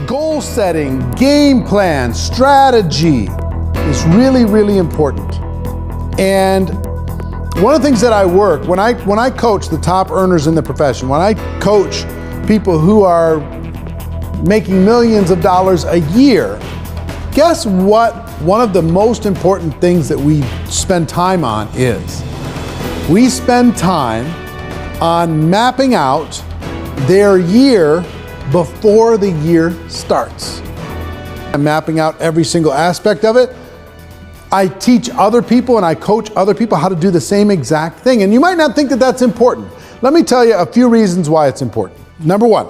Goal setting, game plan, strategy is really, really important. And one of the things that I work, when I coach the top earners in the profession, when I coach people who are making millions of dollars a year, guess what one of the most important things that we spend time on is? We spend time on mapping out their year before the year starts. I'm mapping out every single aspect of it. I teach other people and I coach other people how to do the same exact thing. And you might not think that that's important. Let me tell you a few reasons why it's important. Number one,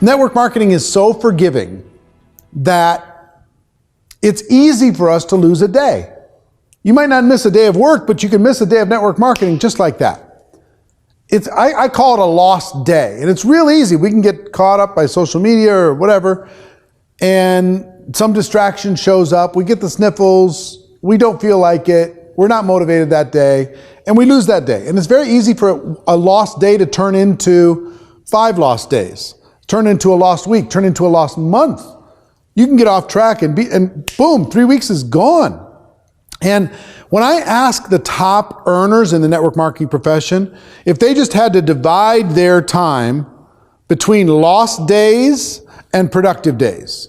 network marketing is so forgiving that it's easy for us to lose a day. You might not miss a day of work, but you can miss a day of network marketing just like that. I call it a lost day, and it's real easy. We can get caught up by social media or whatever, and some distraction shows up. We get the sniffles. We don't feel like it. We're not motivated that day, and we lose that day. And it's very easy for a lost day to turn into 5 lost days, turn into a lost week, turn into a lost month. You can get off track and boom, 3 weeks is gone. And when I ask the top earners in the network marketing profession, if they just had to divide their time between lost days and productive days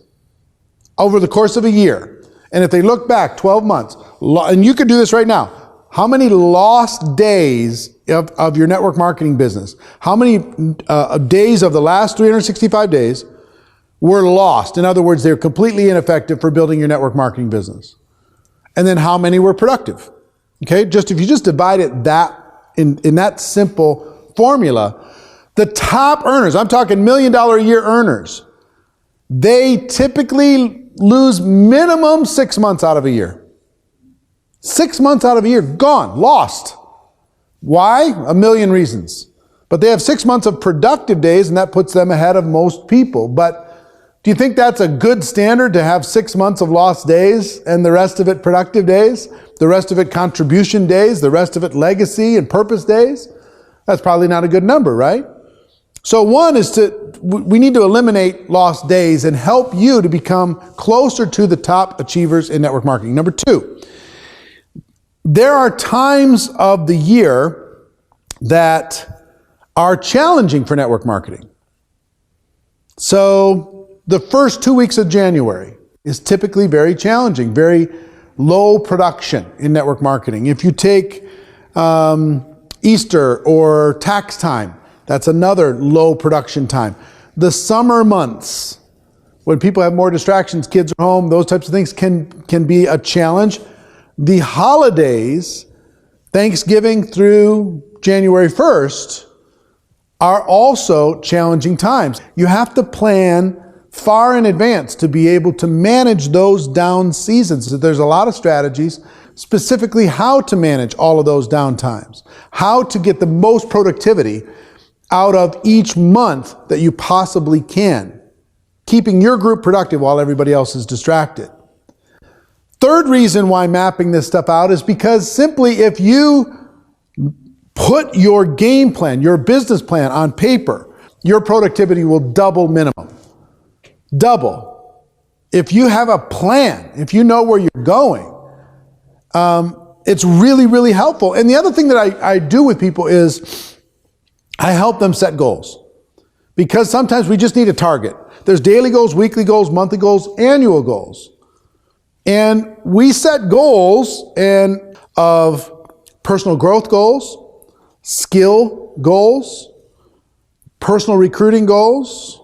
over the course of a year, and if they look back 12 months, and you could do this right now, how many lost days of your network marketing business, how many days of the last 365 days were lost? In other words, they're completely ineffective for building your network marketing business. And then how many were productive? Okay, if you just divide it in that simple formula, the top earners, I'm talking $1 million a year earners, they typically lose minimum 6 months out of a year. 6 months out of a year, gone, lost. Why? A million reasons. But they have 6 months of productive days, and that puts them ahead of most people. But do you think that's a good standard to have 6 months of lost days and the rest of it productive days? The rest of it contribution days? The rest of it legacy and purpose days? That's probably not a good number, right? So one is we need to eliminate lost days and help you to become closer to the top achievers in network marketing. Number two, there are times of the year that are challenging for network marketing. So the first 2 weeks of January is typically very challenging, very low production in network marketing. If you take Easter or tax time, that's another low production time. The summer months, when people have more distractions, kids are home, those types of things can be a challenge. The holidays, Thanksgiving through January 1st, are also challenging times. You have to plan far in advance to be able to manage those down seasons. So there's a lot of strategies, specifically how to manage all of those down times, how to get the most productivity out of each month that you possibly can, keeping your group productive while everybody else is distracted. Third reason why mapping this stuff out is because simply if you put your game plan, your business plan on paper, your productivity will double minimum. Double. If you have a plan, if you know where you're going, it's really, really helpful. And the other thing that I do with people is I help them set goals. Because sometimes we just need a target. There's daily goals, weekly goals, monthly goals, annual goals. And we set goals of personal growth goals, skill goals, personal recruiting goals,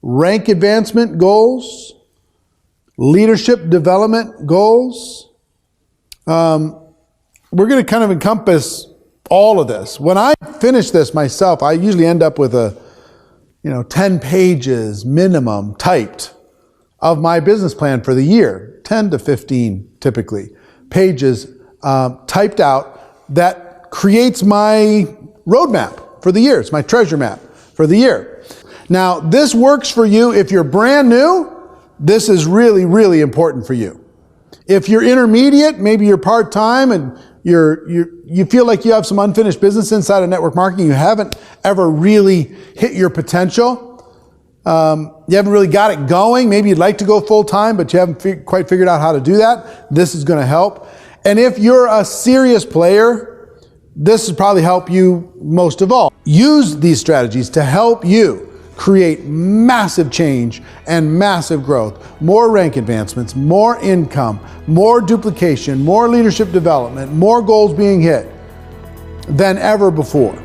rank advancement goals, leadership development goals. We're going to kind of encompass all of this. When I finish this myself, I usually end up with 10 pages minimum typed of my business plan for the year, 10 to 15 typically pages typed out that creates my roadmap for the year. It's my treasure map for the year. Now, this works for you if you're brand new. This is really, really important for you. If you're intermediate, maybe you're part-time and you feel like you have some unfinished business inside of network marketing, you haven't ever really hit your potential, You haven't really got it going. Maybe you'd like to go full time, but you haven't quite figured out how to do that. This is going to help. And if you're a serious player, this will probably help you most of all. Use these strategies to help you create massive change and massive growth, more rank advancements, more income, more duplication, more leadership development, more goals being hit than ever before.